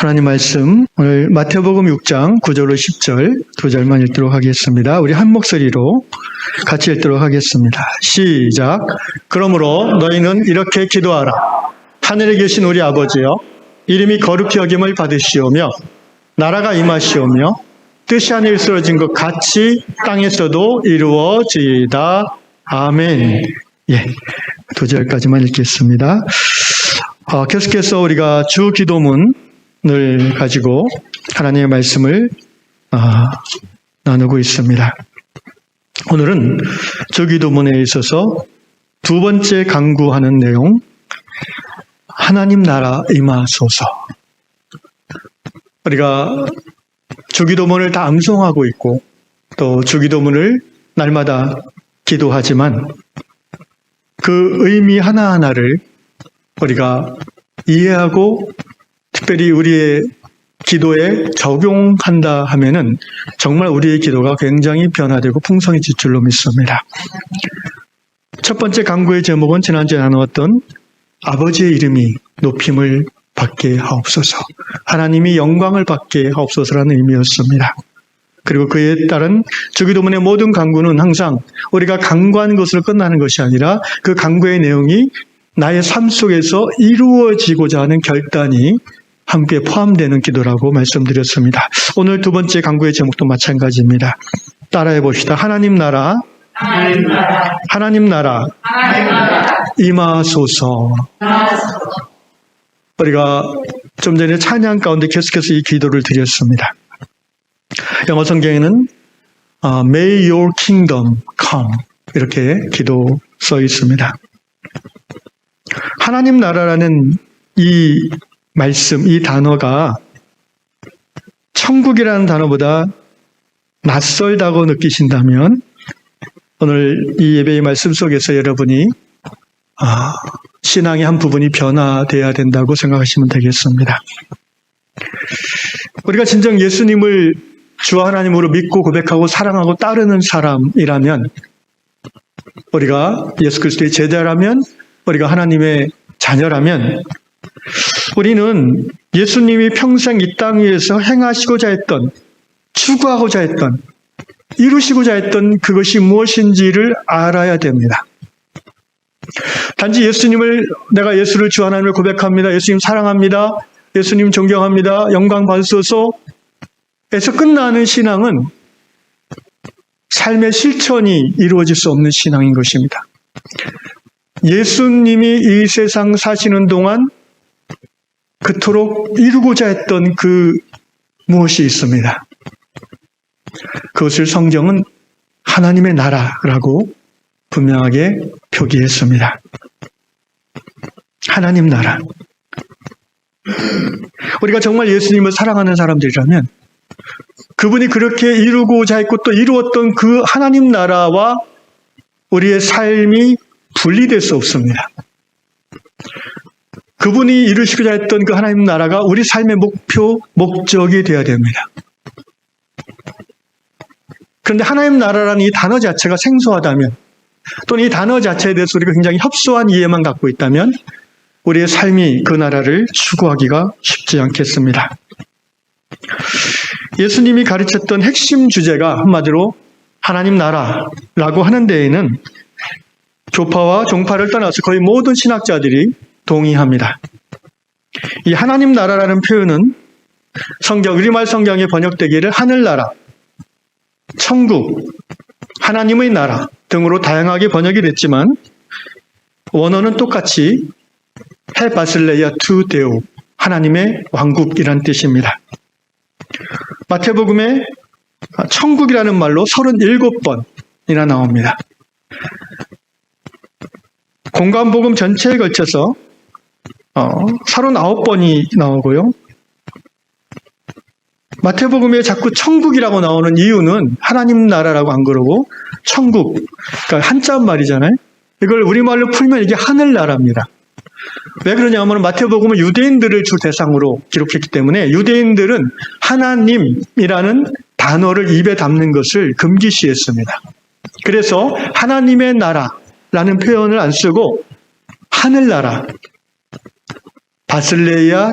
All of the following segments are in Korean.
하나님 말씀 오늘 마태복음 6장 9절로 10절 두 절만 읽도록 하겠습니다. 우리 한 목소리로 같이 읽도록 하겠습니다. 시작. 그러므로 너희는 이렇게 기도하라. 하늘에 계신 우리 아버지여, 이름이 거룩히 여김을 받으시오며 나라가 임하시오며 뜻이 하늘에 이루어진 것 같이 땅에서도 이루어지이다. 아멘. 예, 두 절까지만 읽겠습니다. 계속해서 우리가 주 기도문을 가지고 하나님의 말씀을 나누고 있습니다. 오늘은 주 기도문에 있어서 두 번째 강구하는 내용, 하나님 나라 임하소서. 우리가 주 기도문을 다 암송하고 있고 또 주 기도문을 날마다 기도하지만 그 의미 하나하나를 우리가 이해하고 특별히 우리의 기도에 적용한다 하면은 정말 우리의 기도가 굉장히 변화되고 풍성해질 줄로 믿습니다. 첫 번째 강구의 제목은 지난주에 나누었던 아버지의 이름이 높임을 받게 하옵소서, 하나님이 영광을 받게 하옵소서라는 의미였습니다. 그리고 그에 따른 주기도문의 모든 강구는 항상 우리가 강구하는 것으로 끝나는 것이 아니라 그 강구의 내용이 나의 삶 속에서 이루어지고자 하는 결단이 함께 포함되는 기도라고 말씀드렸습니다. 오늘 두 번째 강구의 제목도 마찬가지입니다. 따라해 봅시다. 하나님 나라, 하나님 나라, 임하소서. 우리가 좀 전에 찬양 가운데 계속해서 이 기도를 드렸습니다. 영어 성경에는 May your kingdom come 이렇게 기도 써 있습니다. 하나님 나라라는 이 말씀, 이 단어가 천국이라는 단어보다 낯설다고 느끼신다면 오늘 이 예배의 말씀 속에서 여러분이 신앙의 한 부분이 변화되어야 된다고 생각하시면 되겠습니다. 우리가 진정 예수님을 주 하나님으로 믿고 고백하고 사랑하고 따르는 사람이라면, 우리가 예수 그리스도의 제자라면, 우리가 하나님의 자녀라면 우리는 예수님이 평생 이 땅 위에서 행하시고자 했던, 추구하고자 했던, 이루시고자 했던 그것이 무엇인지를 알아야 됩니다. 단지 내가 예수를 주 하나님을 고백합니다, 예수님 사랑합니다, 예수님 존경합니다, 영광 받으소서 에서 끝나는 신앙은 삶의 실천이 이루어질 수 없는 신앙인 것입니다. 예수님이 이 세상 사시는 동안 그토록 이루고자 했던 그 무엇이 있습니다. 그것을 성경은 하나님의 나라라고 분명하게 표기했습니다. 하나님 나라. 우리가 정말 예수님을 사랑하는 사람들이라면 그분이 그렇게 이루고자 했고 또 이루었던 그 하나님 나라와 우리의 삶이 분리될 수 없습니다. 그분이 이루시고자 했던 그 하나님 나라가 우리 삶의 목표, 목적이 되어야 됩니다. 그런데 하나님 나라라는 이 단어 자체가 생소하다면, 또는 이 단어 자체에 대해서 우리가 굉장히 협소한 이해만 갖고 있다면 우리의 삶이 그 나라를 추구하기가 쉽지 않겠습니다. 예수님이 가르쳤던 핵심 주제가 한마디로 하나님 나라라고 하는 데에는 교파와 종파를 떠나서 거의 모든 신학자들이 동의합니다. 이 하나님 나라라는 표현은 우리말 성경에 번역되기를 하늘나라, 천국, 하나님의 나라 등으로 다양하게 번역이 됐지만 원어는 똑같이 헬바슬레이아 투 데오, 하나님의 왕국이란 뜻입니다. 마태복음에 천국이라는 말로 37번이나 나옵니다. 공관복음 전체에 걸쳐서 39번이 나오고요. 마태복음에 자꾸 천국이라고 나오는 이유는 하나님 나라라고 안 그러고 천국, 그러니까 한자 말이잖아요. 이걸 우리말로 풀면 이게 하늘나라입니다. 왜 그러냐면 마태복음은 유대인들을 주 대상으로 기록했기 때문에 유대인들은 하나님이라는 단어를 입에 담는 것을 금기시했습니다. 그래서 하나님의 나라라는 표현을 안 쓰고 하늘나라, 바슬레이아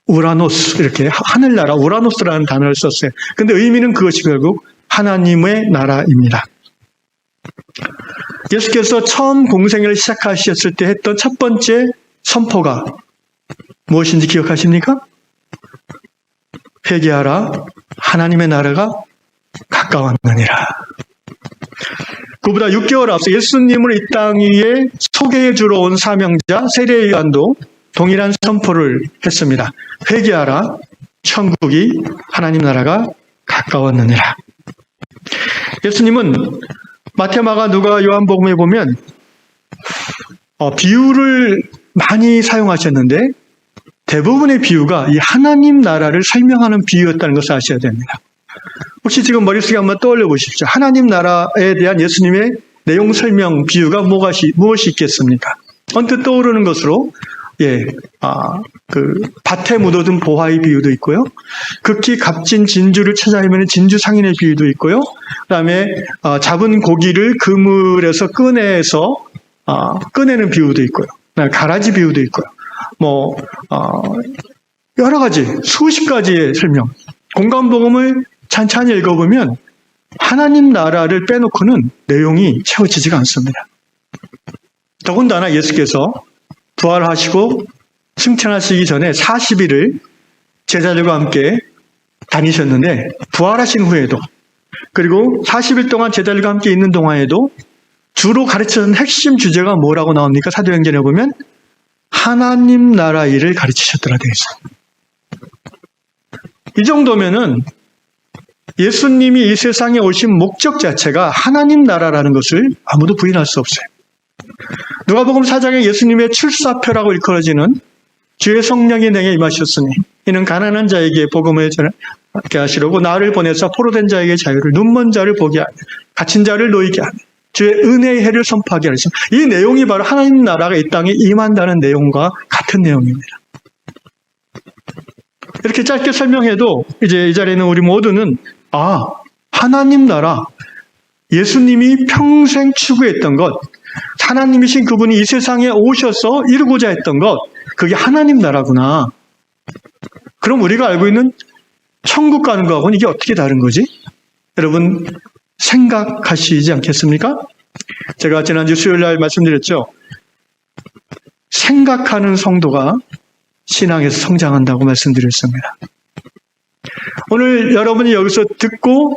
우라노스, 이렇게 하늘나라, 우라노스라는 단어를 썼어요. 근데 의미는 그것이 결국 하나님의 나라입니다. 예수께서 처음 공생애를 시작하셨을 때 했던 첫 번째 선포가 무엇인지 기억하십니까? 회개하라, 하나님의 나라가 가까웠느니라. 그보다 6개월 앞서 예수님을 이 땅 위에 소개해 주러 온 사명자 세례요한도 동일한 선포를 했습니다. 회개하라, 천국이 하나님 나라가 가까웠느니라. 예수님은 마태, 마가, 누가, 요한복음에 보면 비유를 많이 사용하셨는데 대부분의 비유가 이 하나님 나라를 설명하는 비유였다는 것을 아셔야 됩니다. 혹시 지금 머릿속에 한번 떠올려 보십시오. 하나님 나라에 대한 예수님의 내용 설명 비유가 무엇이 있겠습니까? 언뜻 떠오르는 것으로 밭에 묻어둔 보화의 비유도 있고요. 극히 값진 진주를 찾아 헤매는 진주 상인의 비유도 있고요. 그다음에 잡은 고기를 그물에서 꺼내는 비유도 있고요. 가라지 비유도 있고요. 여러 가지 수십 가지의 설명. 공간복음을 찬찬히 읽어보면 하나님 나라를 빼놓고는 내용이 채워지지가 않습니다. 더군다나 예수께서 부활하시고 승천하시기 전에 40일을 제자들과 함께 다니셨는데 부활하신 후에도 그리고 40일 동안 제자들과 함께 있는 동안에도 주로 가르치는 핵심 주제가 뭐라고 나옵니까? 사도행전에 보면 하나님 나라 일을 가르치셨더라 되어 있어요. 이 정도면은 예수님이 이 세상에 오신 목적 자체가 하나님 나라라는 것을 아무도 부인할 수 없어요. 누가복음 4장에 예수님의 출사표라고 일컬어지는 주의 성령이 내게 임하셨으니 이는 가난한 자에게 복음을 전하게 하시려고 나를 보내사 포로된 자에게 자유를, 눈먼 자를 보게 하며 갇힌 자를 놓이게 하며 주의 은혜의 해를 선포하게 하시니 이 내용이 바로 하나님 나라가 이 땅에 임한다는 내용과 같은 내용입니다. 이렇게 짧게 설명해도 이제 이 자리에 있는 우리 모두는 하나님 나라, 예수님이 평생 추구했던 것, 하나님이신 그분이 이 세상에 오셔서 이루고자 했던 것, 그게 하나님 나라구나. 그럼 우리가 알고 있는 천국 가는 거하고는 이게 어떻게 다른 거지? 여러분 생각하시지 않겠습니까? 제가 지난주 수요일 날 말씀드렸죠. 생각하는 성도가 신앙에서 성장한다고 말씀드렸습니다. 오늘 여러분이 여기서 듣고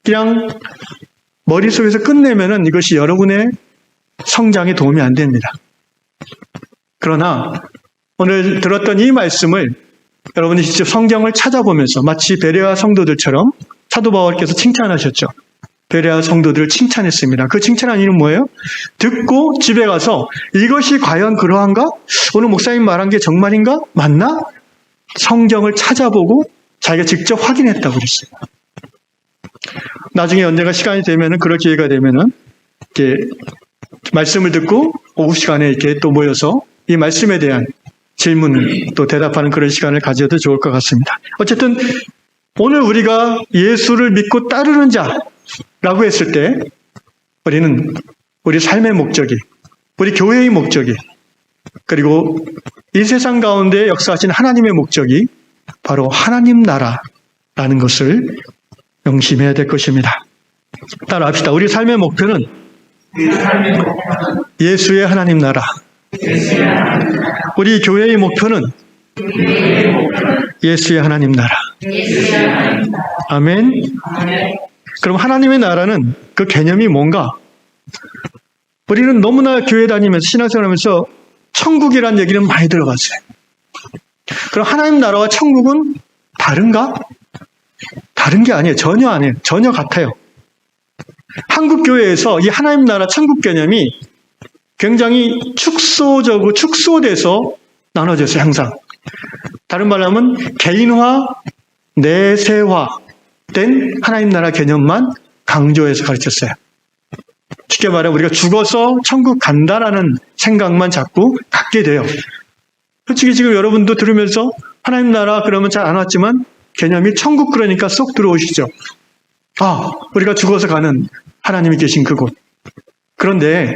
그냥 머릿속에서 끝내면은 이것이 여러분의 성장에 도움이 안 됩니다. 그러나 오늘 들었던 이 말씀을 여러분이 직접 성경을 찾아보면서 마치 베레아 성도들처럼 사도 바울께서 칭찬하셨죠. 베레아 성도들을 칭찬했습니다. 그 칭찬한 이유는 뭐예요? 듣고 집에 가서 이것이 과연 그러한가? 오늘 목사님 말한 게 정말인가? 맞나? 성경을 찾아보고 자기가 직접 확인했다고 그랬어요. 나중에 언젠가 시간이 되면은 그럴 기회가 되면은 이렇게 말씀을 듣고 오후 시간에 이렇게 또 모여서 이 말씀에 대한 질문을 또 대답하는 그런 시간을 가져도 좋을 것 같습니다. 어쨌든 오늘 우리가 예수를 믿고 따르는 자라고 했을 때 우리는 우리 삶의 목적이, 우리 교회의 목적이, 그리고 이 세상 가운데 역사하신 하나님의 목적이 바로 하나님 나라라는 것을 명심해야 될 것입니다. 따라합시다. 우리 삶의 목표는 예수의 하나님 나라. 우리 교회의 목표는 예수의 하나님 나라. 아멘. 그럼 하나님의 나라는 그 개념이 뭔가? 우리는 너무나 교회 다니면서 신앙생활하면서 천국이라는 얘기는 많이 들어봤어요. 그럼 하나님 나라와 천국은 다른가? 다른 게 아니에요. 전혀 아니에요. 전혀 같아요. 한국 교회에서 이 하나님 나라 천국 개념이 굉장히 축소돼서 나눠졌어요. 항상. 다른 말로 하면 개인화, 내세화된 하나님 나라 개념만 강조해서 가르쳤어요. 쉽게 말해 우리가 죽어서 천국 간다라는 생각만 자꾸 갖게 돼요. 솔직히 지금 여러분도 들으면서 하나님 나라 그러면 잘 안 왔지만 개념이 천국 그러니까 쏙 들어오시죠. 우리가 죽어서 가는 하나님이 계신 그곳. 그런데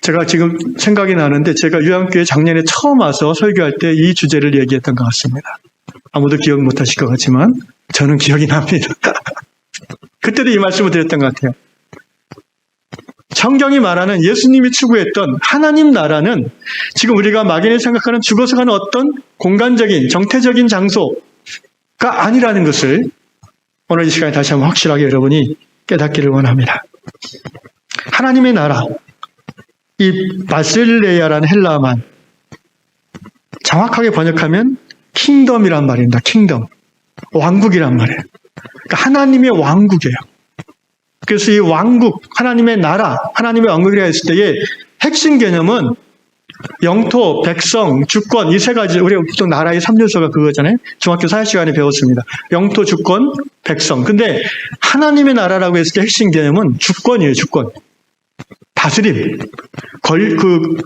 제가 지금 생각이 나는데 제가 유양교회 작년에 처음 와서 설교할 때 이 주제를 얘기했던 것 같습니다. 아무도 기억 못하실 것 같지만 저는 기억이 납니다. 그때도 이 말씀을 드렸던 것 같아요. 성경이 말하는 예수님이 추구했던 하나님 나라는 지금 우리가 막연히 생각하는 죽어서 가는 어떤 공간적인 정태적인 장소가 아니라는 것을 오늘 이 시간에 다시 한번 확실하게 여러분이 깨닫기를 원합니다. 하나님의 나라, 이 바실레아라는 헬라어만 정확하게 번역하면 킹덤이란 말입니다. 킹덤, 왕국이란 말이에요. 그러니까 하나님의 왕국이에요. 그래서 이 왕국, 하나님의 나라, 하나님의 왕국이라 했을 때의 핵심 개념은 영토, 백성, 주권 이 세 가지, 우리가 보통 나라의 3요소가 그거잖아요. 중학교 사회 시간에 배웠습니다. 영토, 주권, 백성. 근데 하나님의 나라라고 했을 때 핵심 개념은 주권이에요. 주권. 다스림.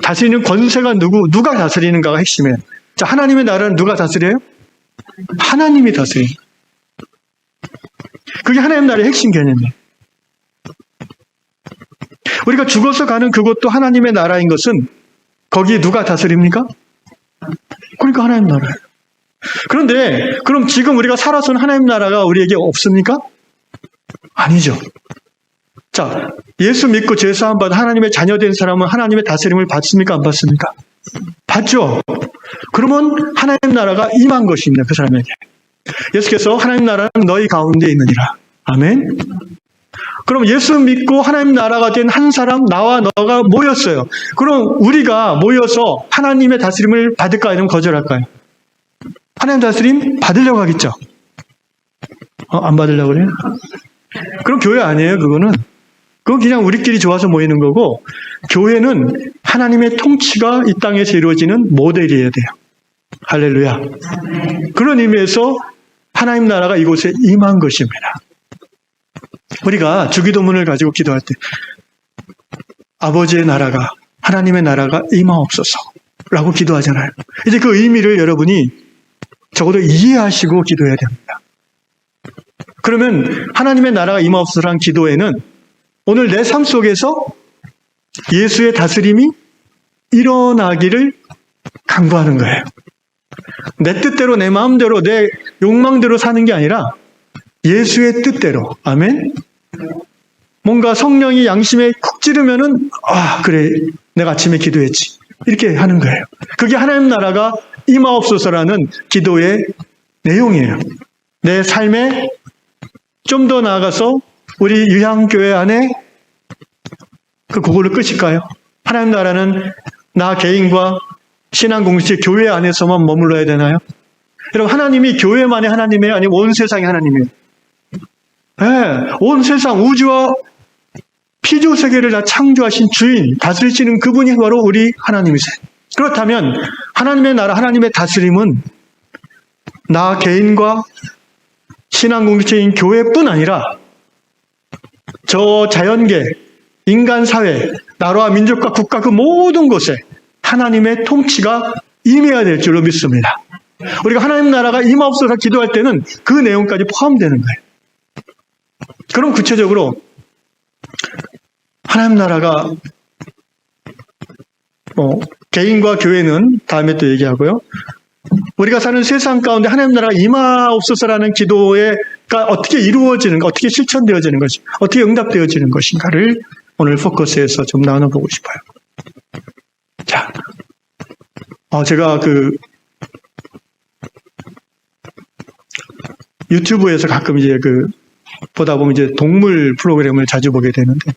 다스리는 권세가 누가 다스리는가가 핵심이에요. 자, 하나님의 나라는 누가 다스려요? 하나님이 다스려요. 그게 하나님 나라의 핵심 개념이에요. 우리가 죽어서 가는 그곳도 하나님의 나라인 것은 거기에 누가 다스립니까? 그러니까 하나님 나라예요. 그런데 그럼 지금 우리가 살아서는 하나님 나라가 우리에게 없습니까? 아니죠. 자, 예수 믿고 죄사함 받아 하나님의 자녀된 사람은 하나님의 다스림을 받습니까? 안 받습니까? 받죠. 그러면 하나님 나라가 임한 것입니다. 그 사람에게. 예수께서 하나님 나라는 너희 가운데 있느니라. 아멘. 그럼 예수 믿고 하나님 나라가 된 한 사람, 나와 너가 모였어요. 그럼 우리가 모여서 하나님의 다스림을 받을까요? 아니면 거절할까요? 하나님 다스림 받으려고 하겠죠. 안 받으려고 그래요? 그럼 교회 아니에요, 그거는. 그건 그냥 우리끼리 좋아서 모이는 거고, 교회는 하나님의 통치가 이 땅에서 이루어지는 모델이어야 돼요. 할렐루야. 그런 의미에서 하나님 나라가 이곳에 임한 것입니다. 우리가 주기도문을 가지고 기도할 때 아버지의 나라가, 하나님의 나라가 임하옵소서라고 기도하잖아요. 이제 그 의미를 여러분이 적어도 이해하시고 기도해야 됩니다. 그러면 하나님의 나라가 임하옵소서라는 기도에는 오늘 내 삶 속에서 예수의 다스림이 일어나기를 간구하는 거예요. 내 뜻대로, 내 마음대로, 내 욕망대로 사는 게 아니라 예수의 뜻대로. 아멘. 뭔가 성령이 양심에 쿡 찌르면은 그래, 내가 아침에 기도했지, 이렇게 하는 거예요. 그게 하나님 나라가 임하옵소서라는 기도의 내용이에요. 내 삶에 좀 더 나아가서 우리 유향교회 안에 그걸로 끝일까요? 하나님 나라는 나 개인과 신앙 공동체 교회 안에서만 머물러야 되나요? 여러분, 하나님이 교회만의 하나님이에요? 아니면 온 세상의 하나님이에요? 네, 온 세상 우주와 피조 세계를 다 창조하신 주인, 다스리시는 그분이 바로 우리 하나님이세요. 그렇다면 하나님의 나라, 하나님의 다스림은 나 개인과 신앙 공동체인 교회뿐 아니라 저 자연계, 인간 사회, 나라와 민족과 국가 그 모든 곳에 하나님의 통치가 임해야 될 줄로 믿습니다. 우리가 하나님 나라가 임하옵소서 기도할 때는 그 내용까지 포함되는 거예요. 그럼 구체적으로 하나님 나라가 개인과 교회는 다음에 또 얘기하고요. 우리가 사는 세상 가운데 하나님 나라가 임하옵소서라는 기도가 어떻게 이루어지는가, 어떻게 실천되어지는 것이, 어떻게 응답되어지는 것인가를 오늘 포커스에서 좀 나눠보고 싶어요. 자, 제가 유튜브에서 가끔 이제 보다 보면 이제 동물 프로그램을 자주 보게 되는데,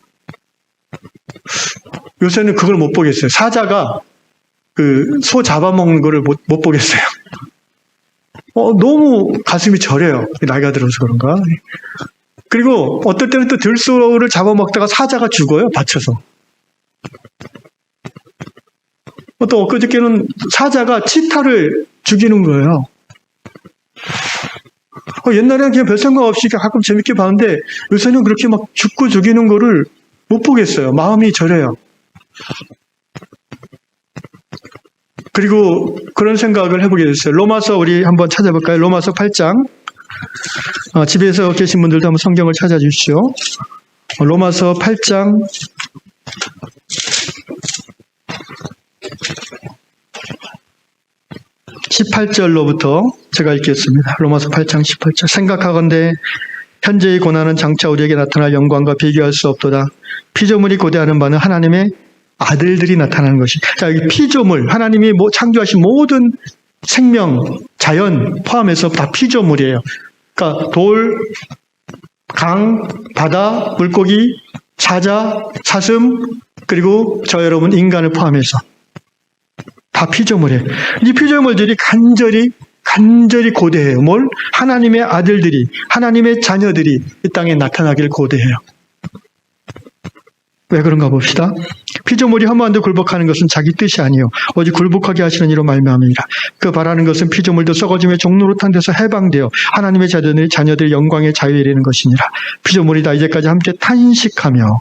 요새는 그걸 못 보겠어요. 사자가 소 잡아먹는 거를 못 보겠어요. 너무 가슴이 저려요. 나이가 들어서 그런가. 그리고 어떨 때는 또 들소를 잡아먹다가 사자가 죽어요. 다쳐서. 또 엊그저께는 사자가 치타를 죽이는 거예요. 옛날에는 그냥 별 생각 없이 가끔 재밌게 봤는데 요새는 그렇게 막 죽고 죽이는 거를 못 보겠어요. 마음이 저려요. 그리고 그런 생각을 해보게 됐어요. 로마서 우리 한번 찾아볼까요? 로마서 8장. 집에서 계신 분들도 한번 성경을 찾아주십시오. 로마서 8장 18절로부터 제가 읽겠습니다. 로마서 8장 18절. 생각하건대 현재의 고난은 장차 우리에게 나타날 영광과 비교할 수 없도다. 피조물이 고대하는 바는 하나님의 아들들이 나타나는 것이. 자, 여기 피조물, 하나님이 창조하신 모든 생명, 자연 포함해서 다 피조물이에요. 그러니까 돌, 강, 바다, 물고기, 사자, 사슴, 그리고 저 여러분 인간을 포함해서 다 피조물이에요. 이 피조물들이 간절히 고대해요. 뭘? 하나님의 아들들이, 하나님의 자녀들이 이 땅에 나타나길 고대해요. 왜 그런가 봅시다. 피조물이 허무한데 굴복하는 것은 자기 뜻이 아니요 오직 굴복하게 하시는 이로 말미암음이라. 그 바라는 것은 피조물도 썩어짐의 종노릇한 데서 해방되어 하나님의 자녀들의 영광의 자유에 이르는 것이니라. 피조물이 다 이제까지 함께 탄식하며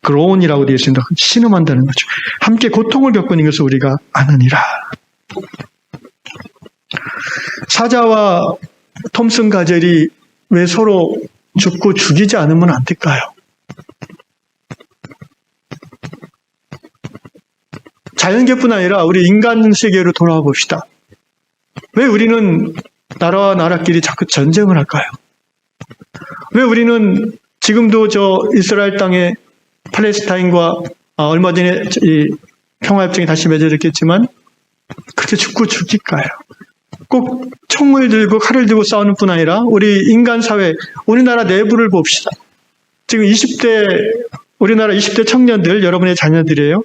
그로운이라고 되어 있습니다. 신음한다는 거죠. 함께 고통을 겪고 있는 것을 우리가 아느니라. 사자와 톰슨 가젤이 왜 서로 죽고 죽이지 않으면 안 될까요? 자연계뿐 아니라 우리 인간 세계로 돌아와 봅시다. 왜 우리는 나라와 나라끼리 자꾸 전쟁을 할까요? 왜 우리는 지금도 이스라엘 땅에 팔레스타인과 얼마 전에 이 평화협정이 다시 맺어졌겠지만 그렇게 죽고 죽일까요? 꼭 총을 들고 칼을 들고 싸우는 뿐 아니라 우리 인간 사회, 우리나라 내부를 봅시다. 지금 우리나라 20대 청년들, 여러분의 자녀들이에요.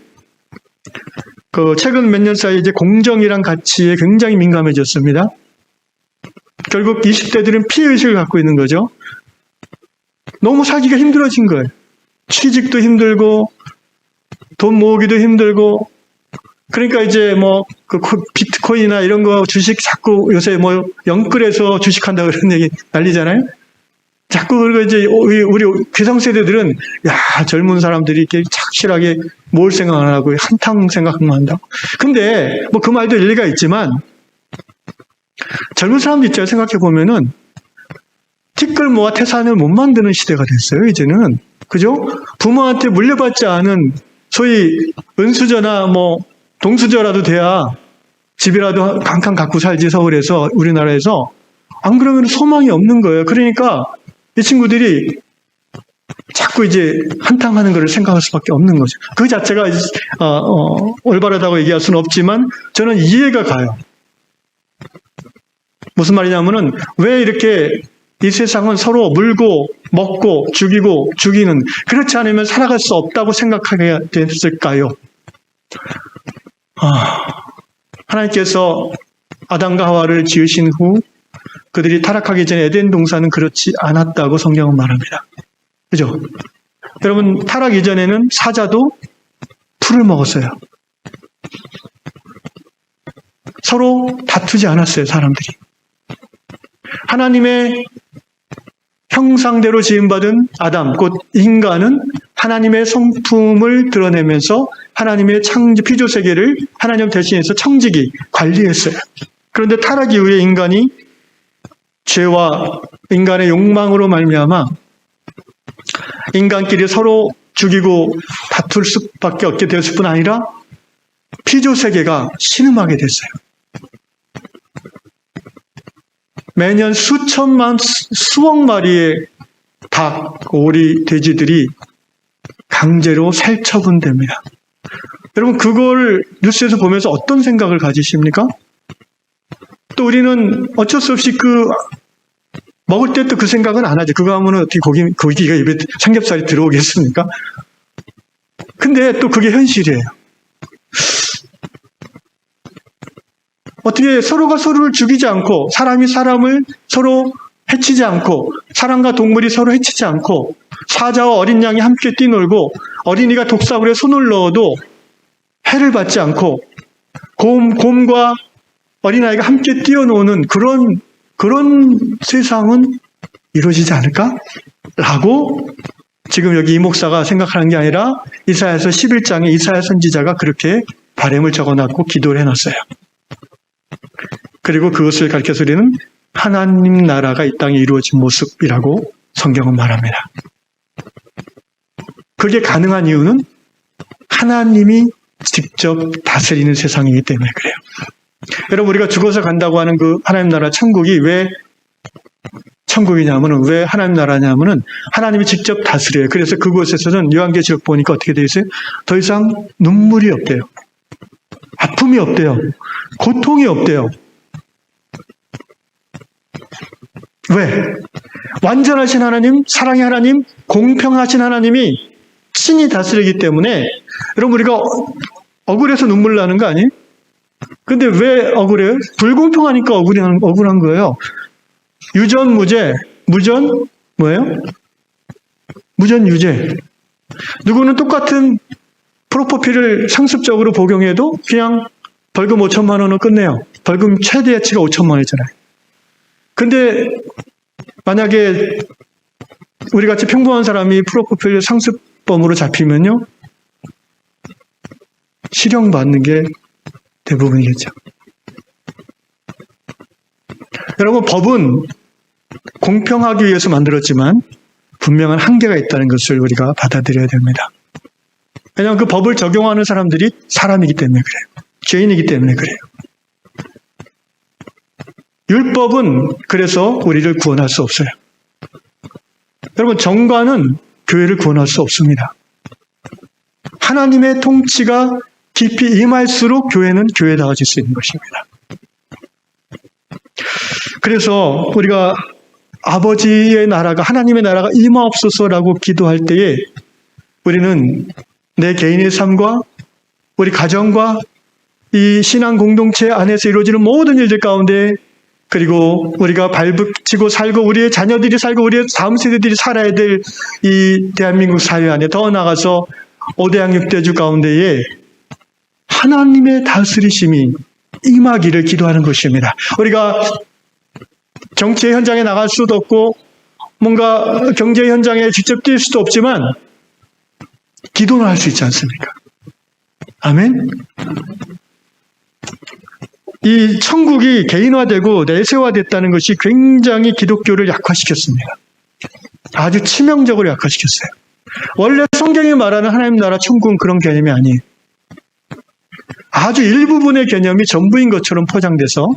최근 몇 년 사이에 이제 공정이란 가치에 굉장히 민감해졌습니다. 결국 20대들은 피해의식을 갖고 있는 거죠. 너무 살기가 힘들어진 거예요. 취직도 힘들고, 돈 모으기도 힘들고, 그러니까 이제 비트코인이나 이런 거 주식 자꾸 요새 영끌해서 주식한다 그런 얘기 난리잖아요. 자꾸 그리고 이제 우리 기성세대들은 젊은 사람들이 이렇게 착실하게 모을 생각 안 하고 한탕 생각만 한다고. 근데 그 말도 일리가 있지만 젊은 사람들 입장에서 생각해 보면은 티끌 모아 태산을 못 만드는 시대가 됐어요. 이제는 그죠? 부모한테 물려받지 않은 소위 은수저나 동수저라도 돼야 집이라도 칸칸 갖고 살지 서울에서 우리나라에서. 안 그러면 소망이 없는 거예요. 그러니까 이 친구들이 자꾸 이제 한탕하는 것을 생각할 수밖에 없는 거죠. 그 자체가 올바르다고 얘기할 수는 없지만 저는 이해가 가요. 무슨 말이냐면은 왜 이렇게 이 세상은 서로 물고 먹고 죽이고 죽이는, 그렇지 않으면 살아갈 수 없다고 생각하게 됐을까요? 하나님께서 아담과 하와를 지으신 후 그들이 타락하기 전에 에덴 동산은 그렇지 않았다고 성경은 말합니다. 그죠? 여러분, 타락 이전에는 사자도 풀을 먹었어요. 서로 다투지 않았어요, 사람들이. 하나님의 형상대로 지음받은 아담, 곧 인간은 하나님의 성품을 드러내면서 하나님의 피조세계를 하나님 대신해서 청지기, 관리했어요. 그런데 타락 이후에 인간이 죄와 인간의 욕망으로 말미암아 인간끼리 서로 죽이고 다툴 수밖에 없게 되었을 뿐 아니라 피조세계가 신음하게 됐어요. 매년 수억 마리의 닭, 오리, 돼지들이 강제로 살처분됩니다. 여러분, 그걸 뉴스에서 보면서 어떤 생각을 가지십니까? 또 우리는 어쩔 수 없이 먹을 때 또 그 생각은 안 하죠. 그거 하면 어떻게 고기가 입에 삼겹살이 들어오겠습니까? 근데 또 그게 현실이에요. 어떻게 서로가 서로를 죽이지 않고, 사람이 사람을 서로 해치지 않고, 사람과 동물이 서로 해치지 않고, 사자와 어린 양이 함께 뛰놀고, 어린이가 독사물에 손을 넣어도 해를 받지 않고, 곰과 어린아이가 함께 뛰어노는 그런 세상은 이루어지지 않을까? 라고 지금 여기 이 목사가 생각하는 게 아니라 이사야서 11장에 이사야 선지자가 그렇게 바람을 적어놨고 기도를 해놨어요. 그리고 그것을 가르쳐서 우리는 하나님 나라가 이 땅에 이루어진 모습이라고 성경은 말합니다. 그게 가능한 이유는 하나님이 직접 다스리는 세상이기 때문에 그래요. 여러분, 우리가 죽어서 간다고 하는 그 하나님 나라 천국이 왜 천국이냐면은, 왜 하나님 나라냐면은 하나님이 직접 다스려요. 그래서 그곳에서는 요한계시록 보니까 어떻게 돼 있어요? 더 이상 눈물이 없대요. 아픔이 없대요. 고통이 없대요. 왜? 완전하신 하나님, 사랑의 하나님, 공평하신 하나님이 친히 다스리기 때문에, 여러분, 우리가 억울해서 눈물 나는 거 아니에요? 근데 왜 억울해요? 불공평하니까 억울한 거예요. 유전, 무죄, 무전, 뭐예요? 무전, 유죄. 누구는 똑같은 프로포필을 상습적으로 복용해도 그냥 벌금 5천만 원을 끝내요. 벌금 최대치가 5천만 원이잖아요. 근데 만약에 우리 같이 평범한 사람이 프로포필 상습범으로 잡히면요, 실형 받는 게 대부분이겠죠. 여러분, 법은 공평하기 위해서 만들었지만 분명한 한계가 있다는 것을 우리가 받아들여야 됩니다. 왜냐하면 그 법을 적용하는 사람들이 사람이기 때문에 그래요. 죄인이기 때문에 그래요. 율법은 그래서 우리를 구원할 수 없어요. 여러분, 정과는 교회를 구원할 수 없습니다. 하나님의 통치가 깊이 임할수록 교회는 교회다워질 수 있는 것입니다. 그래서 우리가 아버지의 나라가, 하나님의 나라가 임하옵소서라고 기도할 때에 우리는 내 개인의 삶과 우리 가정과 이 신앙 공동체 안에서 이루어지는 모든 일들 가운데, 그리고 우리가 발붙이고 살고 우리의 자녀들이 살고 우리의 다음 세대들이 살아야 될 이 대한민국 사회 안에, 더 나아가서 5대양 6대주 가운데에 하나님의 다스리심이 임하기를 기도하는 것입니다. 우리가 정치의 현장에 나갈 수도 없고 뭔가 경제 현장에 직접 뛸 수도 없지만 기도는 할 수 있지 않습니까? 아멘? 이 천국이 개인화되고 내세화됐다는 것이 굉장히 기독교를 약화시켰습니다. 아주 치명적으로 약화시켰어요. 원래 성경이 말하는 하나님 나라 천국은 그런 개념이 아니에요. 아주 일부분의 개념이 전부인 것처럼 포장돼서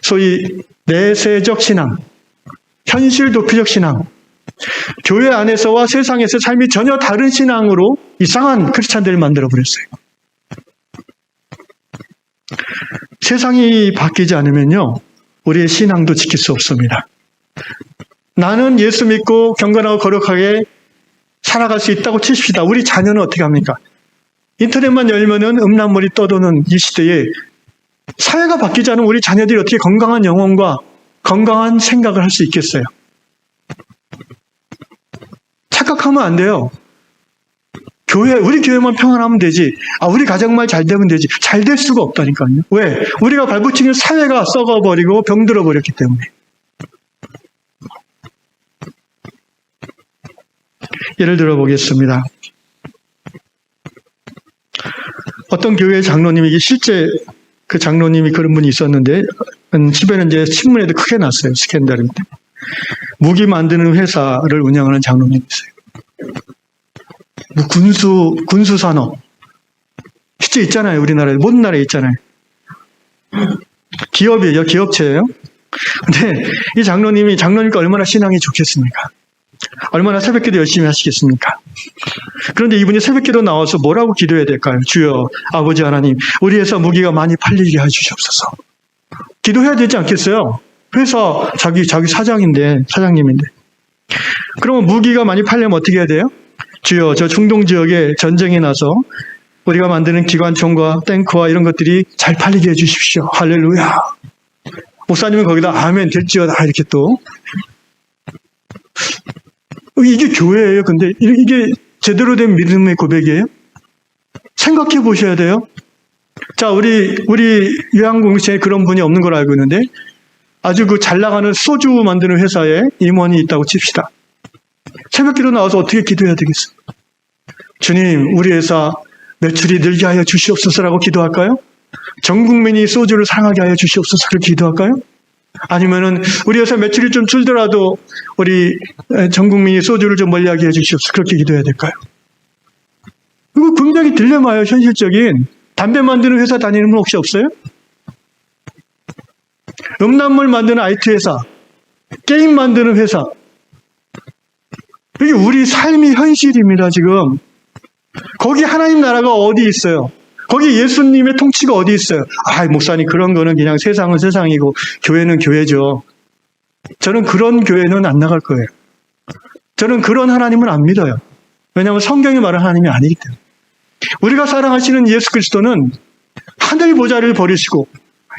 소위 내세적 신앙, 현실 도피적 신앙, 교회 안에서와 세상에서 삶이 전혀 다른 신앙으로 이상한 크리스찬들을 만들어버렸어요. 세상이 바뀌지 않으면요, 우리의 신앙도 지킬 수 없습니다. 나는 예수 믿고 경건하고 거룩하게 살아갈 수 있다고 치십시다. 우리 자녀는 어떻게 합니까? 인터넷만 열면은 음란물이 떠도는 이 시대에 사회가 바뀌지 않으면 우리 자녀들이 어떻게 건강한 영혼과 건강한 생각을 할 수 있겠어요? 착각하면 안 돼요. 우리 교회만 평안하면 되지. 우리 가정만 잘 되면 되지. 잘 될 수가 없다니까요. 왜? 우리가 발붙이는 사회가 썩어버리고 병들어버렸기 때문에. 예를 들어 보겠습니다. 어떤 교회 장로님이, 이게 실제 그 장로님이 그런 분이 있었는데, 집에는 이제 신문에도 크게 났어요. 스캔들인데. 무기 만드는 회사를 운영하는 장로님이 있어요. 뭐 군수산업. 실제 있잖아요. 우리나라에. 모든 나라에 있잖아요. 기업이에요. 기업체예요. 근데 이 장로님과 얼마나 신앙이 좋겠습니까? 얼마나 새벽기도 열심히 하시겠습니까? 그런데 이분이 새벽기도 나와서 뭐라고 기도해야 될까요? 주여, 아버지 하나님, 우리 회사 무기가 많이 팔리게 해주시옵소서. 기도해야 되지 않겠어요? 회사 자기 사장님인데. 그러면 무기가 많이 팔려면 어떻게 해야 돼요? 주여, 저 중동 지역에 전쟁이 나서 우리가 만드는 기관총과 탱크와 이런 것들이 잘 팔리게 해주십시오. 할렐루야. 목사님은 거기다 아멘 될지어다 이렇게 또. 이게 교회예요. 근데 이게 제대로 된 믿음의 고백이에요? 생각해 보셔야 돼요. 자, 우리 요양공동체에 그런 분이 없는 걸 알고 있는데, 아주 그 잘 나가는 소주 만드는 회사에 임원이 있다고 칩시다. 새벽기도 나와서 어떻게 기도해야 되겠어요? 주님, 우리 회사 매출이 늘게 하여 주시옵소서라고 기도할까요? 전 국민이 소주를 사랑하게 하여 주시옵소서 그렇게 기도할까요? 아니면은 우리 회사 매출이 좀 줄더라도 우리 전 국민이 소주를 좀 멀리하게 해 주시옵소서 그렇게 기도해야 될까요? 이거 굉장히 딜레마예요. 현실적인. 담배 만드는 회사 다니는 분 혹시 없어요? 음란물 만드는 IT 회사, 게임 만드는 회사. 이게 우리 삶의 현실입니다, 지금. 거기 하나님 나라가 어디 있어요? 거기 예수님의 통치가 어디 있어요? 목사님, 그런 거는 그냥 세상은 세상이고 교회는 교회죠. 저는 그런 교회는 안 나갈 거예요. 저는 그런 하나님은 안 믿어요. 왜냐하면 성경이 말하는 하나님이 아니기 때문에. 우리가 사랑하시는 예수 그리스도는 하늘 보좌를 버리시고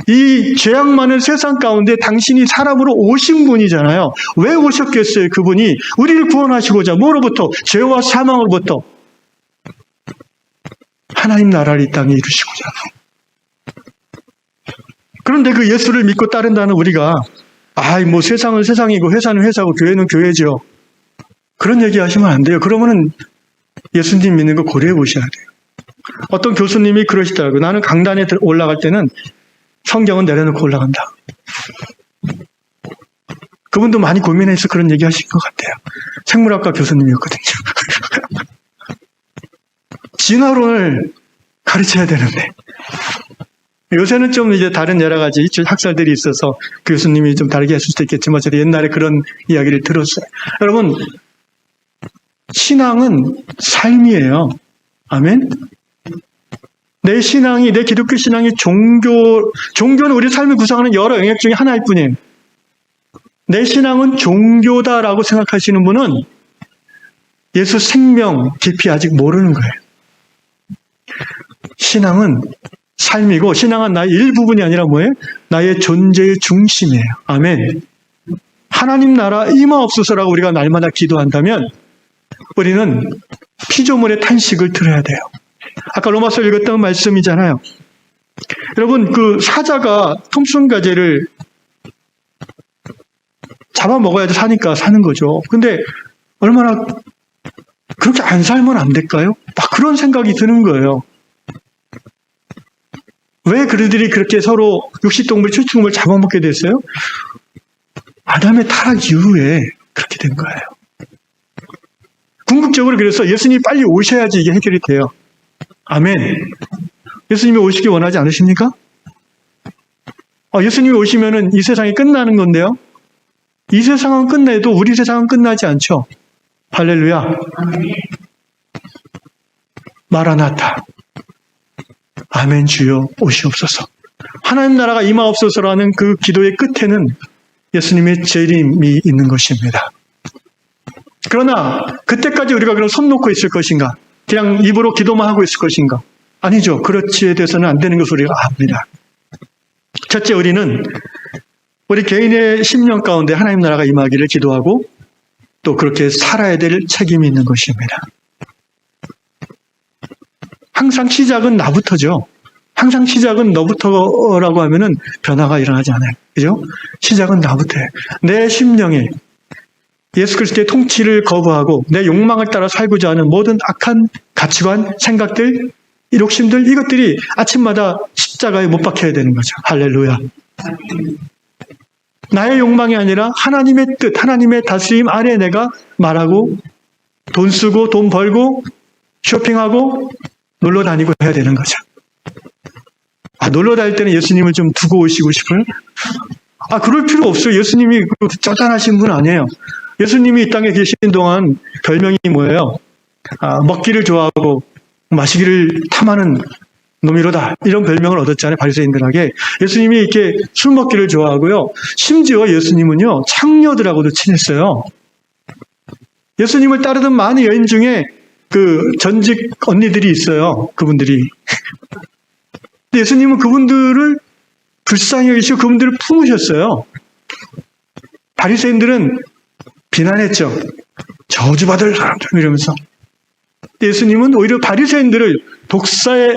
이 죄악 많은 세상 가운데 당신이 사람으로 오신 분이잖아요. 왜 오셨겠어요? 그분이 우리를 구원하시고자. 뭐로부터? 죄와 사망으로부터. 하나님 나라를 이 땅에 이루시고자. 그런데 그 예수를 믿고 따른다는 우리가 세상은 세상이고 회사는 회사고 교회는 교회죠. 그런 얘기 하시면 안 돼요. 그러면은 예수님 믿는 거 고려해 보셔야 돼요. 어떤 교수님이 그러시더라고요. 나는 강단에 올라갈 때는 성경은 내려놓고 올라간다. 그분도 많이 고민해서 그런 얘기 하신 것 같아요. 생물학과 교수님이었거든요. 진화론을 가르쳐야 되는데. 요새는 좀 이제 다른 여러 가지 학설들이 있어서 교수님이 좀 다르게 했을 수도 있겠지만 저도 옛날에 그런 이야기를 들었어요. 여러분, 신앙은 삶이에요. 아멘? 내 신앙이, 내 기독교 신앙이 종교는 우리 삶을 구성하는 여러 영역 중에 하나일 뿐이에요. 내 신앙은 종교다라고 생각하시는 분은 예수 생명 깊이 아직 모르는 거예요. 신앙은 삶이고, 신앙은 나의 일부분이 아니라 뭐예요? 나의 존재의 중심이에요. 아멘. 하나님 나라 임하옵소서라고 우리가 날마다 기도한다면 우리는 피조물의 탄식을 들어야 돼요. 아까 로마서 읽었던 말씀이잖아요. 여러분, 그 사자가 톰슨가재를 잡아먹어야지 사니까 사는 거죠. 근데 얼마나 그렇게 안 살면 안 될까요? 막 그런 생각이 드는 거예요. 왜 그들이 그렇게 서로 육식동물, 출축동물 잡아먹게 됐어요? 아담의 타락 이후에 그렇게 된 거예요. 궁극적으로 그래서 예수님이 빨리 오셔야지 이게 해결이 돼요. 아멘. 예수님이 오시기 원하지 않으십니까? 예수님이 오시면은 이 세상이 끝나는 건데요. 이 세상은 끝내도 우리 세상은 끝나지 않죠. 할렐루야. 마라나타. 아멘 주여 오시옵소서. 하나님 나라가 임하옵소서라는 그 기도의 끝에는 예수님의 재림이 있는 것입니다. 그러나 그때까지 우리가 그럼 손 놓고 있을 것인가? 그냥 입으로 기도만 하고 있을 것인가? 아니죠. 그렇지에 대해서는 안 되는 것을 우리가 압니다. 첫째, 우리는 우리 개인의 심령 가운데 하나님 나라가 임하기를 기도하고 또 그렇게 살아야 될 책임이 있는 것입니다. 항상 시작은 나부터죠. 항상 시작은 너부터라고 하면은 변화가 일어나지 않아요. 그죠? 시작은 나부터예요. 내 심령에 예수 그리스도의 통치를 거부하고 내 욕망을 따라 살고자 하는 모든 악한 가치관, 생각들, 욕심들, 이것들이 아침마다 십자가에 못 박혀야 되는 거죠. 할렐루야. 나의 욕망이 아니라 하나님의 뜻, 하나님의 다스림 아래 내가 말하고 돈 쓰고 돈 벌고 쇼핑하고 놀러 다니고 해야 되는 거죠. 놀러 다닐 때는 예수님을 좀 두고 오시고 싶어요? 그럴 필요 없어요. 예수님이 쪼잔하신 분 아니에요. 예수님이 이 땅에 계신 동안 별명이 뭐예요? 먹기를 좋아하고 마시기를 탐하는 놈이로다. 이런 별명을 얻었잖아요. 바리새인들에게. 예수님이 이렇게 술 먹기를 좋아하고요. 심지어 예수님은요, 창녀들하고도 친했어요. 예수님을 따르던 많은 여인 중에 그 전직 언니들이 있어요. 그분들이. 근데 예수님은 그분들을 불쌍히 여기시고 그분들을 품으셨어요. 바리새인들은 비난했죠. 저주받을 사람들 이러면서. 예수님은 오히려 바리새인들을 독사에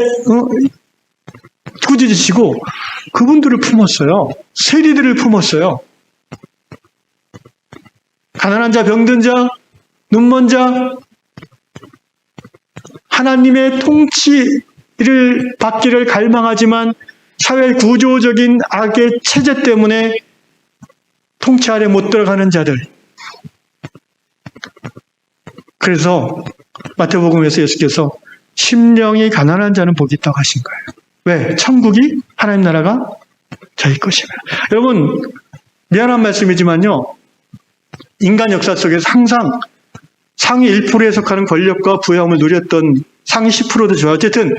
꾸짖으시고 그분들을 품었어요. 세리들을 품었어요. 가난한 자, 병든 자, 눈먼 자, 하나님의 통치를 받기를 갈망하지만 사회 구조적인 악의 체제 때문에 통치 아래 못 들어가는 자들. 그래서 마태복음에서 예수께서 심령이 가난한 자는 복이 있다고 하신 거예요. 왜? 천국이, 하나님 나라가 저희 것입니다. 여러분, 미안한 말씀이지만요, 인간 역사 속에서 항상 상위 1%에 속하는 권력과 부여함을 누렸던 상위 10%도 좋아요. 어쨌든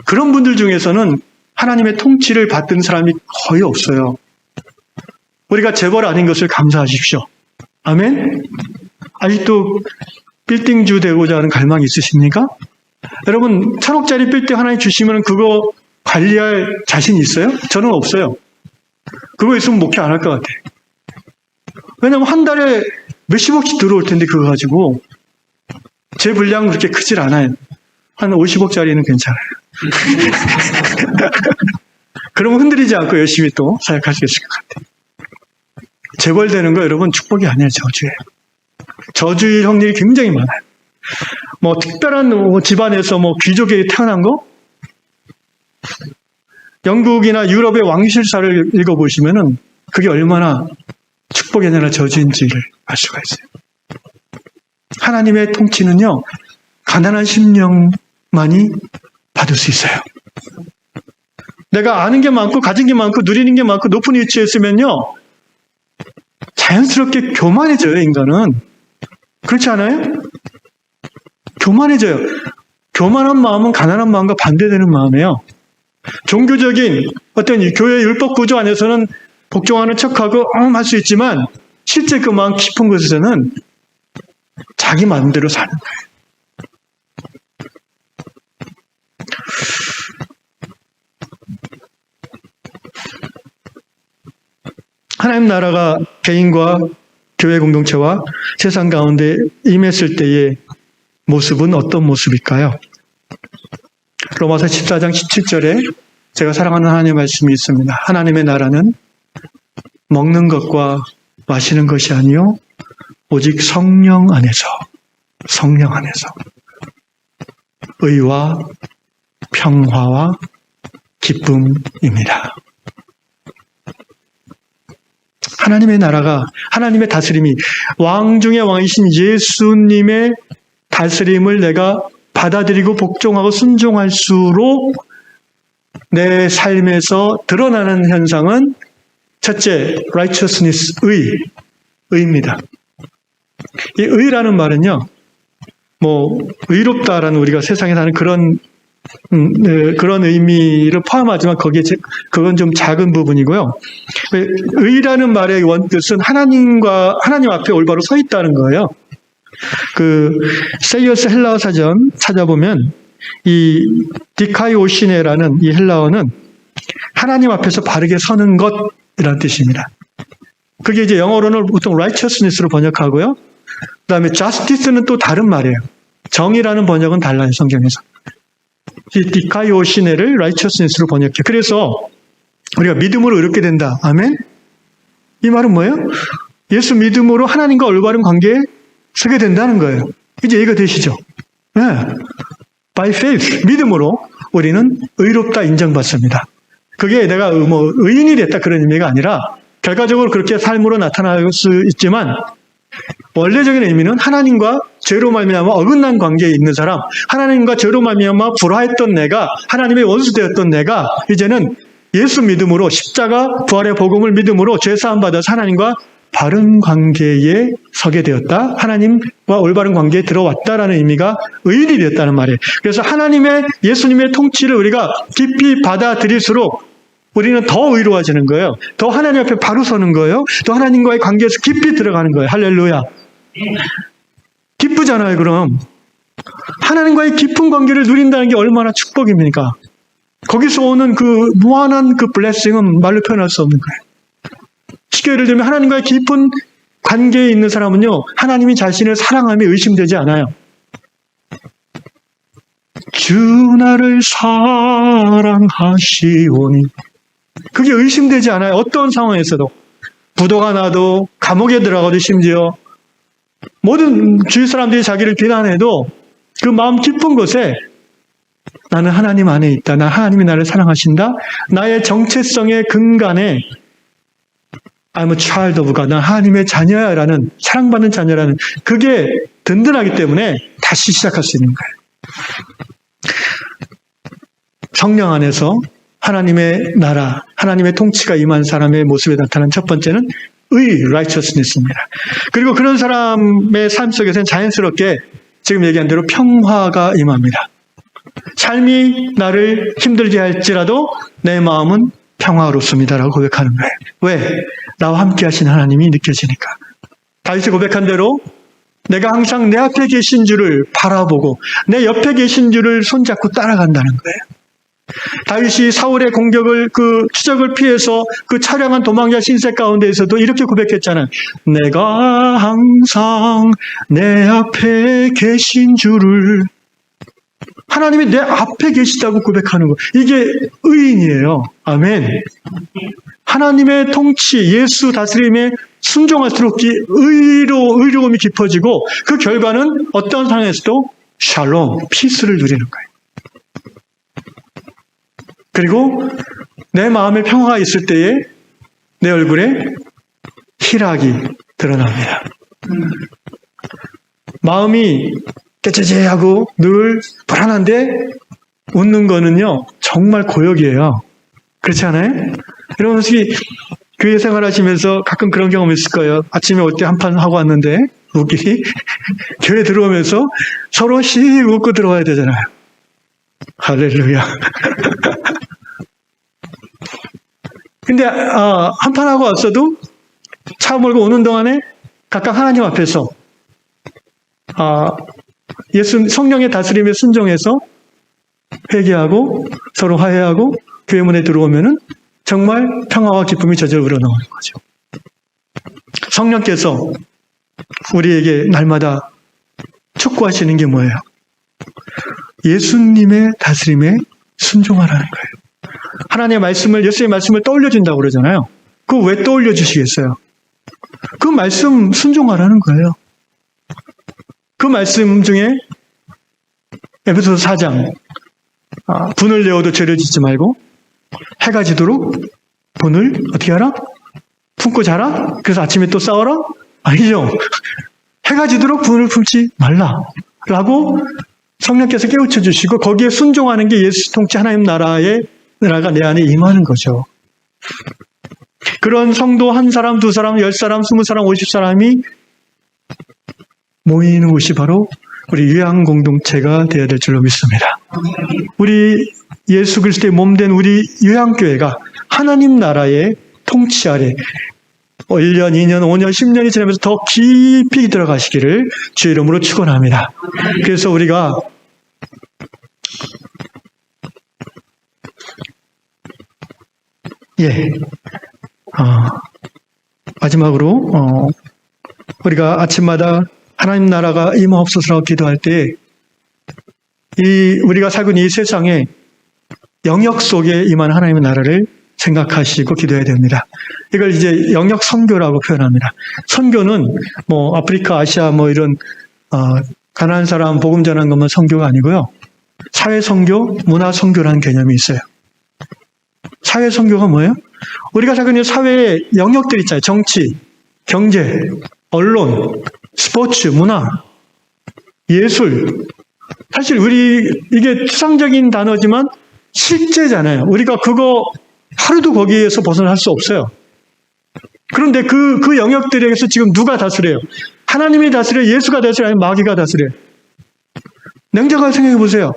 그런 분들 중에서는 하나님의 통치를 받던 사람이 거의 없어요. 우리가 재벌 아닌 것을 감사하십시오. 아멘? 아직도 빌딩주 되고자 하는 갈망이 있으십니까? 여러분, 1,000억짜리 빌딩 하나 주시면 그거 관리할 자신 있어요? 저는 없어요. 그거 있으면 목회 안 할 것 같아요. 왜냐면 한 달에 몇십억씩 들어올 텐데 그거 가지고 제 분량은 그렇게 크질 않아요. 한 50억짜리는 괜찮아요. 그러면 흔들리지 않고 열심히 또 사역할 수 있을 것 같아요. 재벌되는 거 여러분 축복이 아니에요. 저주예요. 저주일 확률이 굉장히 많아요. 뭐 특별한 집안에서 귀족에 태어난 거? 영국이나 유럽의 왕실사를 읽어보시면은 그게 얼마나 축복이 아니라 저주인지를 알 수가 있어요. 하나님의 통치는요, 가난한 심령만이 받을 수 있어요. 내가 아는 게 많고, 가진 게 많고, 누리는 게 많고, 높은 위치에 있으면요, 자연스럽게 교만해져요, 인간은. 그렇지 않아요? 교만해져요. 교만한 마음은 가난한 마음과 반대되는 마음이에요. 종교적인 어떤 교회 율법 구조 안에서는 복종하는 척하고 할 수 있지만 실제 그 마음 깊은 곳에서는 자기 마음대로 사는 거예요. 하나님 나라가 개인과 교회 공동체와 세상 가운데 임했을 때의 모습은 어떤 모습일까요? 로마서 14장 17절에 제가 사랑하는 하나님의 말씀이 있습니다. 하나님의 나라는 먹는 것과 마시는 것이 아니요 오직 성령 안에서 의와 평화와 기쁨입니다. 하나님의 나라가, 하나님의 다스림이, 왕 중의 왕이신 예수님의 다스림을 내가 받아들이고 복종하고 순종할수록 내 삶에서 드러나는 현상은 첫째, righteousness, 의입니다. 이 의라는 말은요, 의롭다라는 우리가 세상에 사는 그런 의미를 포함하지만 그건 좀 작은 부분이고요. 의라는 말의 원뜻은 하나님 앞에 올바로 서 있다는 거예요. 세이어스 헬라어 사전 찾아보면 이 디카이오시네라는 이 헬라어는 하나님 앞에서 바르게 서는 것이라는 뜻입니다. 그게 이제 영어로는 보통 righteousness로 번역하고요. 그 다음에 justice는 또 다른 말이에요. 정의라는 번역은 달라요, 성경에서. 이 디카이오시네를 righteousness로 번역해요. 그래서 우리가 믿음으로 의롭게 된다. 아멘? 이 말은 뭐예요? 예수 믿음으로 하나님과 올바른 관계에 서게 된다는 거예요. 이제 이해가 되시죠? 네. By faith, 믿음으로 우리는 의롭다 인정받습니다. 그게 내가 의인이 됐다 그런 의미가 아니라 결과적으로 그렇게 삶으로 나타날 수 있지만 원래적인 의미는 하나님과 죄로 말미암아 어긋난 관계에 있는 사람, 하나님과 죄로 말미암아 불화했던 내가, 하나님의 원수되었던 내가 이제는 예수 믿음으로 십자가 부활의 복음을 믿음으로 죄 사함 받아서 하나님과 바른 관계에 서게 되었다. 하나님과 올바른 관계에 들어왔다라는 의미가 의인이 되었다는 말이에요. 그래서 예수님의 통치를 우리가 깊이 받아들일수록 우리는 더 의로워지는 거예요. 더 하나님 앞에 바로 서는 거예요. 더 하나님과의 관계에서 깊이 들어가는 거예요. 할렐루야. 기쁘잖아요, 그럼. 하나님과의 깊은 관계를 누린다는 게 얼마나 축복입니까? 거기서 오는 그 무한한 그 블레싱은 말로 표현할 수 없는 거예요. 쉽게 예를 들면 하나님과의 깊은 관계에 있는 사람은요, 하나님이 자신을 사랑함에 의심되지 않아요. 주 나를 사랑하시오니. 그게 의심되지 않아요. 어떤 상황에서도. 부도가 나도, 감옥에 들어가도 심지어 모든 주위 사람들이 자기를 비난해도 그 마음 깊은 곳에 나는 하나님 안에 있다. 하나님이 나를 사랑하신다. 나의 정체성의 근간에 I'm a child of God. 난 하나님의 자녀야라는, 사랑받는 자녀라는 그게 든든하기 때문에 다시 시작할 수 있는 거예요. 성령 안에서 하나님의 나라, 하나님의 통치가 임한 사람의 모습에 나타난 첫 번째는 righteousness입니다. 그리고 그런 사람의 삶 속에서는 자연스럽게 지금 얘기한 대로 평화가 임합니다. 삶이 나를 힘들게 할지라도 내 마음은 평화롭습니다라고 고백하는 거예요. 왜? 나와 함께 하신 하나님이 느껴지니까. 다윗이 고백한 대로 내가 항상 내 앞에 계신 줄을 바라보고 내 옆에 계신 줄을 손잡고 따라간다는 거예요. 다윗이 사울의 공격을 그 추적을 피해서 그 차량한 도망자 신세 가운데에서도 이렇게 고백했잖아요. 내가 항상 내 앞에 계신 줄을. 하나님이 내 앞에 계시다고 고백하는 거. 이게 의인이에요. 아멘. 하나님의 통치, 예수 다스림에 순종할수록 의로움이 깊어지고 그 결과는 어떤 상황에서도 샬롬, 피스를 누리는 거예요. 그리고 내 마음에 평화가 있을 때에 내 얼굴에 희락이 드러납니다. 마음이 떼째째하고 늘 불안한데 웃는 거는요 정말 고역이에요. 그렇지 않아요? 여러분 혹시 교회 생활하시면서 가끔 그런 경험 있을 거예요. 아침에 올 때 한판 하고 왔는데 웃기 교회 들어오면서 서로 씩 웃고 들어와야 되잖아요. 할렐루야. 근데 한판 하고 왔어도 차 몰고 오는 동안에 각각 하나님 앞에서 예수 성령의 다스림에 순종해서 회개하고 서로 화해하고 교회 문에 들어오면은 정말 평화와 기쁨이 저절로 우러나오는 거죠. 성령께서 우리에게 날마다 촉구하시는 게 뭐예요? 예수님의 다스림에 순종하라는 거예요. 하나님의 말씀을, 예수의 말씀을 떠올려준다고 그러잖아요. 그거 왜 떠올려 주시겠어요? 그 말씀 순종하라는 거예요. 그 말씀 중에 에베소서 4장 분을 내어도 죄를 짓지 말고 해가 지도록 분을 어떻게 하라? 품고 자라? 그래서 아침에 또 싸워라? 아니죠. 해가 지도록 분을 품지 말라 라고 성령께서 깨우쳐 주시고 거기에 순종하는 게 예수 통치 하나님 나라가 내 안에 임하는 거죠. 그런 성도 한 사람, 두 사람, 10사람, 20사람, 50사람이 모이는 곳이 바로 우리 요양 공동체가 되어야 될 줄로 믿습니다. 우리 예수 그리스도의 몸된 우리 요양교회가 하나님 나라의 통치 아래 1년, 2년, 5년, 10년이 지나면서 더 깊이 들어가시기를 주의 이름으로 축원합니다. 그래서 우리가 마지막으로 우리가 아침마다 하나님 나라가 임하옵소서라고 기도할 때 우리가 살고 있는 이 세상에 영역 속에 임한 하나님의 나라를 생각하시고 기도해야 됩니다. 이걸 이제 영역 선교라고 표현합니다. 선교는 뭐 아프리카, 아시아 뭐 이런 가난한 사람 복음 전하는 것만 선교가 아니고요. 사회 선교, 문화 선교라는 개념이 있어요. 사회 선교가 뭐예요? 우리가 살고 있는 사회의 영역들 있잖아요. 정치, 경제, 언론, 스포츠, 문화, 예술. 사실 이게 추상적인 단어지만 실제잖아요. 우리가 그거 하루도 거기에서 벗어날 수 없어요. 그런데 그 영역들에서 지금 누가 다스려요? 하나님이 다스려요? 예수가 다스려요? 아니면 마귀가 다스려요? 냉정하게 생각해 보세요.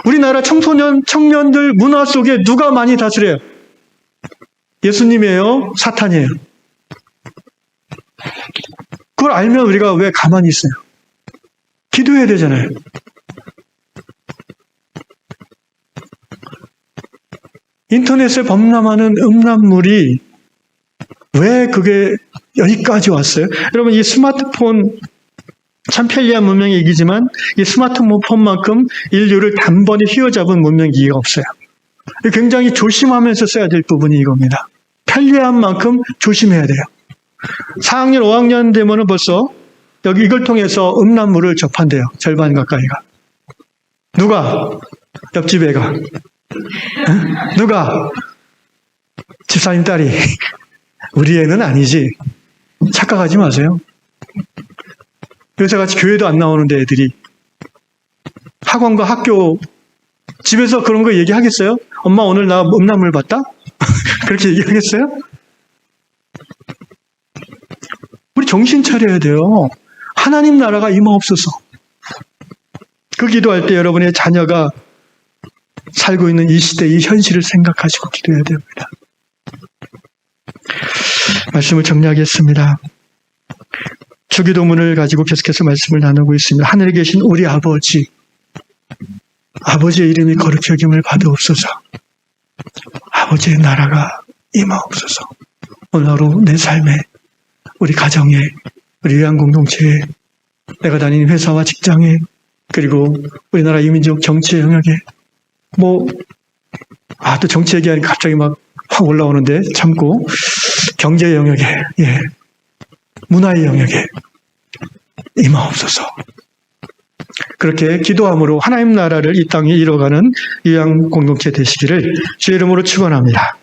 우리나라 청년들 문화 속에 누가 많이 다스려요? 예수님이에요? 사탄이에요? 그걸 알면 우리가 왜 가만히 있어요? 기도해야 되잖아요. 인터넷에 범람하는 음란물이 왜 그게 여기까지 왔어요? 여러분 이 스마트폰 참 편리한 문명기기지만 이 스마트폰만큼 인류를 단번에 휘어잡은 문명기기가 없어요. 굉장히 조심하면서 써야 될 부분이 이겁니다. 편리한 만큼 조심해야 돼요. 4학년, 5학년 되면은 벌써 여기 이걸 통해서 음란물을 접한대요. 절반 가까이가. 누가? 옆집 애가. 누가? 집사님 딸이. 우리 애는 아니지. 착각하지 마세요. 요새같이 교회도 안 나오는데 애들이 학원과 학교 집에서 그런 거 얘기하겠어요? 엄마 오늘 나 음란물 봤다? 그렇게 얘기하겠어요? 우리 정신 차려야 돼요. 하나님 나라가 임하옵소서. 그 기도할 때 여러분의 자녀가 살고 있는 이 시대, 이 현실을 생각하시고 기도해야 됩니다. 말씀을 정리하겠습니다. 주기도문을 가지고 계속해서 말씀을 나누고 있습니다. 하늘에 계신 우리 아버지, 아버지의 이름이 거룩히 여김을 받으옵소서. 아버지의 나라가 임하옵소서. 오늘 하루 내 삶에, 우리 가정에, 우리 위안 공동체에, 내가 다니는 회사와 직장에, 그리고 우리나라 이민족 정치 영역에, 또 정치 얘기하니까 갑자기 막 확 올라오는데 참고, 경제 영역에, 문화의 영역에 임하옵소서. 그렇게 기도함으로 하나님 나라를 이 땅에 이뤄가는 위안 공동체 되시기를 주의 이름으로 축원합니다.